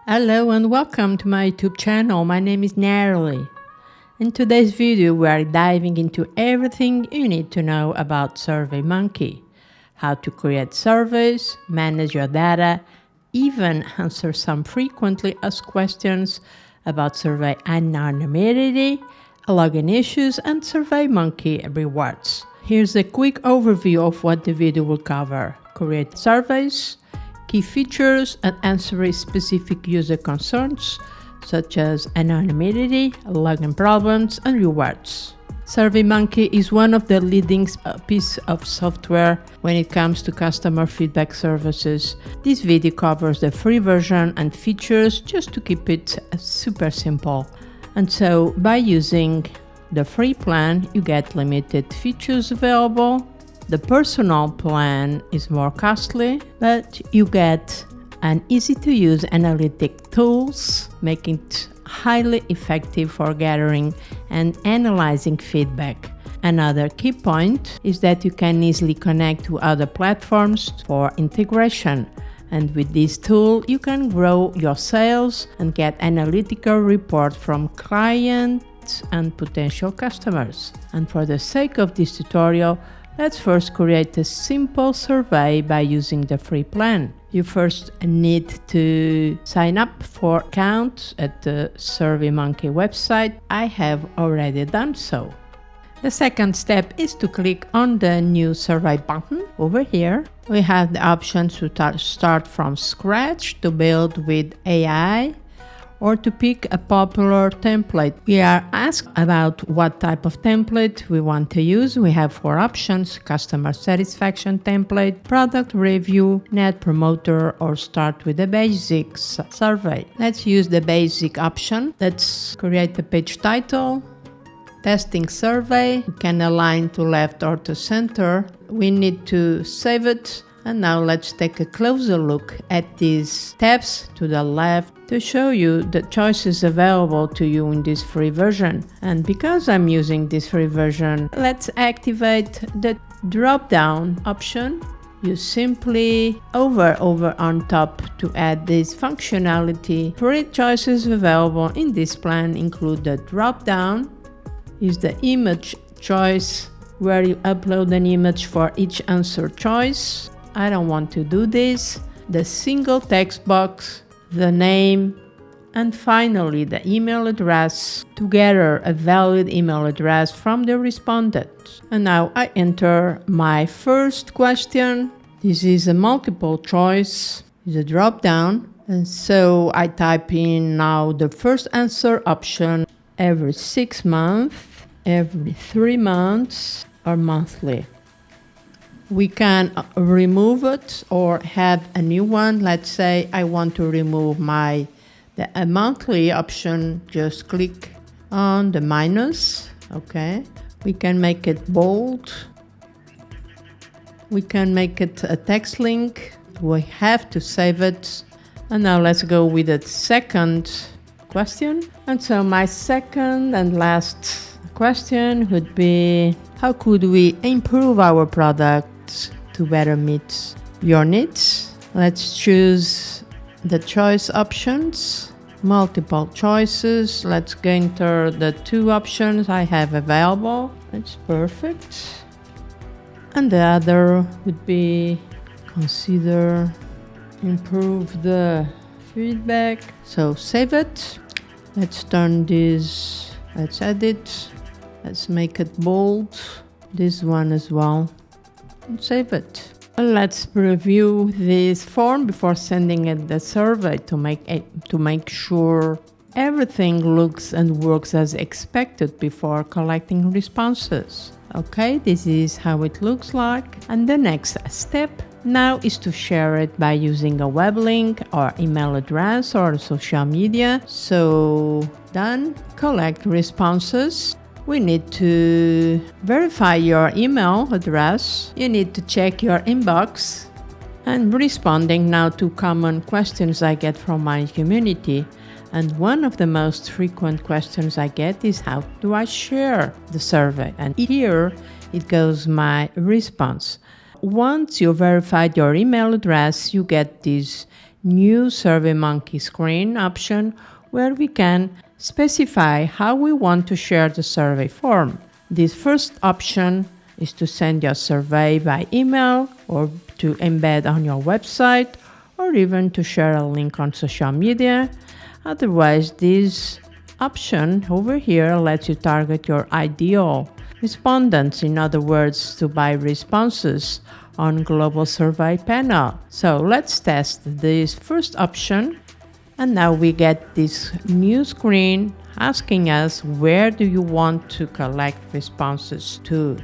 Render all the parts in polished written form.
Hello and welcome to my YouTube channel. My name is Natalie. In today's video, we are diving into everything you need to know about SurveyMonkey. How to create surveys, manage your data, even answer some frequently asked questions about survey anonymity, login issues, and SurveyMonkey rewards. Here's a quick overview of what the video will cover. Create surveys, key features, and answer specific user concerns such as anonymity, login problems, and rewards. SurveyMonkey is one of the leading pieces of software when it comes to customer feedback services. This video covers the free version and features just to keep it super simple. And so by using the free plan, you get limited features available. The personal plan is more costly, but you get an easy-to-use analytic tools, making it highly effective for gathering and analyzing feedback. Another key point is that you can easily connect to other platforms for integration. And with this tool, you can grow your sales and get analytical reports from clients and potential customers. And for the sake of this tutorial, let's first create a simple survey by using the free plan. You first need to sign up for account at the SurveyMonkey website. I have already done so. The second step is to click on the new survey button over here. We have the option to start from scratch, to build with AI, or to pick a popular template. We are asked about what type of template we want to use. We have 4 options: customer satisfaction template, product review, net promoter, or start with the basics survey. Let's use the basic option. Let's create a page title, testing survey. We can align to left or to center. We need to save it. And now let's take a closer look at these tabs to the left to show you the choices available to you in this free version. And because I'm using this free version, let's activate the drop-down option. You simply hover over on top to add this functionality. Free choices available in this plan include the drop-down, is the image choice, where you upload an image for each answer choice. I don't want to do this. The single text box, the name, and finally the email address to gather a valid email address from the respondent. And now I enter my first question. This is a multiple choice, it's a drop down. And so I type in now the first answer option: every 6 months, every 3 months, or monthly. We can remove it or add a new one. Let's say I want to remove the monthly option. Just click on the minus. Okay. We can make it bold. We can make it a text link. We have to save it. And now let's go with the second question. And so my second and last question would be: how could we improve our product to better meet your needs? Let's choose the choice options, multiple choices. Let's enter the 2 options I have available. That's perfect. And the other would be consider improve the feedback. So save it. Let's turn this, let's edit. Let's make it bold. This one as well. And save it. Let's review this form before sending it the survey to make sure everything looks and works as expected before collecting responses. Okay, this is how it looks like. And the next step now is to share it by using a web link or email address or social media. So done. Collect responses. We need to verify your email address. You need to check your inbox. And responding now to common questions I get from my community. And one of the most frequent questions I get is: how do I share the survey? And here it goes my response. Once you verified your email address, you get this new SurveyMonkey screen option where we can specify how we want to share the survey form. This first option is to send your survey by email or to embed on your website or even to share a link on social media. Otherwise, this option over here lets you target your ideal respondents, in other words, to buy responses on global survey panel. So let's test this first option. And now we get this new screen asking us where do you want to collect responses to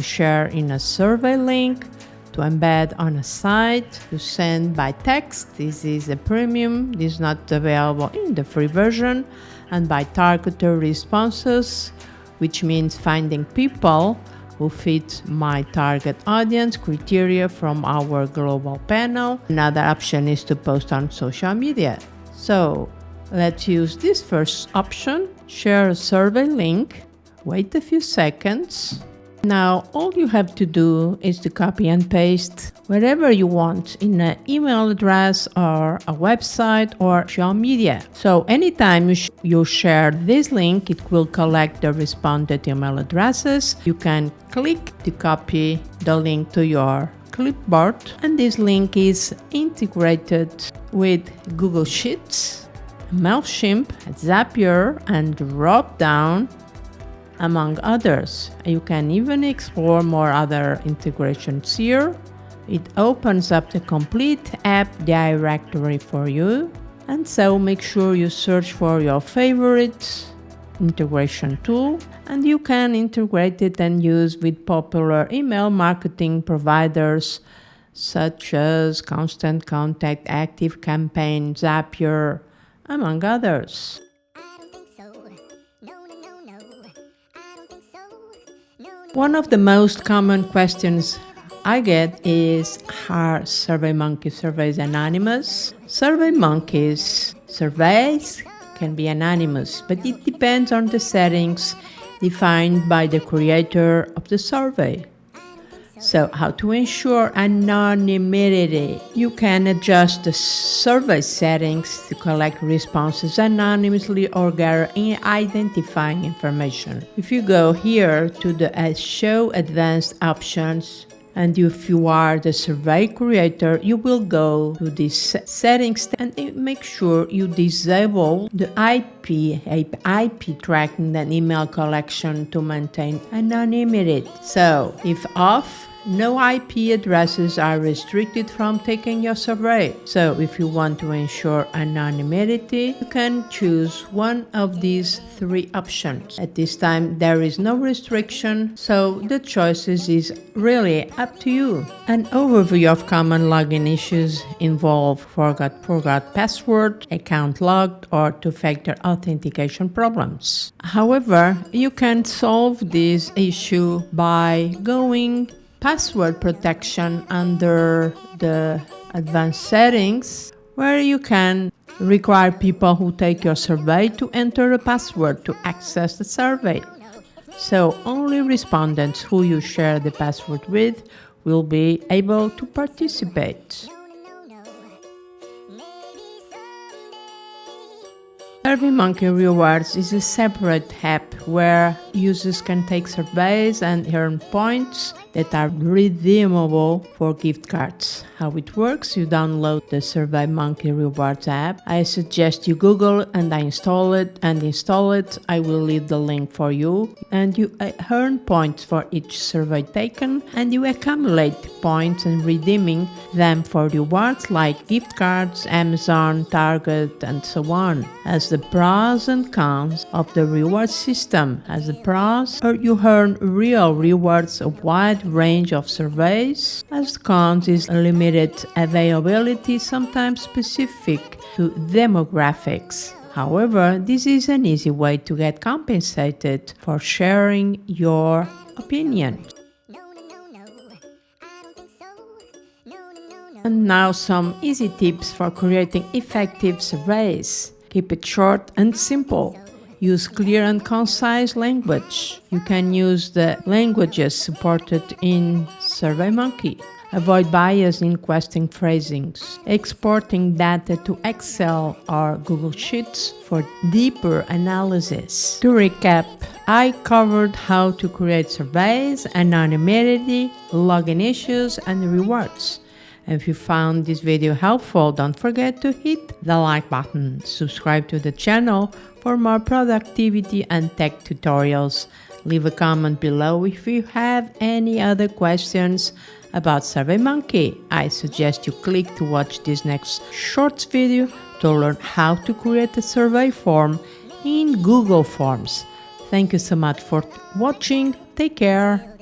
share in a survey link, to embed on a site, to send by text. This is a premium, this is not available in the free version, and by targeted responses, which means finding people who fit my target audience criteria from our global panel. Another option is to post on social media. So let's use this first option, share a survey link, wait a few seconds. Now all you have to do is to copy and paste wherever you want in an email address or a website or social media. So anytime you share this link, it will collect the responded email addresses. You can click to copy the link to your clipboard, and this link is integrated with Google Sheets, MailChimp, Zapier, and Dropdown, among others. You can even explore more other integrations here. It opens up the complete app directory for you, and so make sure you search for your favorite integration tool, and you can integrate it and use with popular email marketing providers such as Constant Contact, ActiveCampaign, Zapier, among others. One of the most common questions I get is, are SurveyMonkey surveys anonymous? SurveyMonkey's surveys can be anonymous, but it depends on the settings defined by the creator of the survey. So how to ensure anonymity? You can adjust the survey settings to collect responses anonymously or gather identifying information. If you go here to the Show Advanced options, and if you are the survey creator, you will go to this settings and make sure you disable the IP tracking and email collection to maintain anonymity. So if off, no IP addresses are restricted from taking your survey. So if you want to ensure anonymity, you can choose one of these three options. At this time, there is no restriction, so the choices is really up to you. An overview of common login issues involve forgot password, account logged, or two-factor authentication problems. However, you can solve this issue by going password protection under the advanced settings, where you can require people who take your survey to enter a password to access the survey. So only respondents who you share the password with will be able to participate. SurveyMonkey Rewards is a separate app where users can take surveys and earn points that are redeemable for gift cards. How it works: you download the SurveyMonkey Rewards app. I suggest you Google and install it. I will leave the link for you. And you earn points for each survey taken, and you accumulate points and redeeming them for rewards like gift cards, Amazon, Target, and so on. As the pros and cons of the reward system. As the pros, you earn real rewards, a wide range of surveys. As the cons is limited availability, sometimes specific to demographics. However, this is an easy way to get compensated for sharing your opinion. And now some easy tips for creating effective surveys. Keep it short and simple. Use clear and concise language. You can use the languages supported in SurveyMonkey. Avoid bias in question phrasings. Exporting data to Excel or Google Sheets for deeper analysis. To recap, I covered how to create surveys, anonymity, login issues, and rewards. If you found this video helpful, don't forget to hit the like button. Subscribe to the channel for more productivity and tech tutorials. Leave a comment below if you have any other questions about SurveyMonkey. I suggest you click to watch this next short video to learn how to create a survey form in Google Forms. Thank you so much for watching. Take care.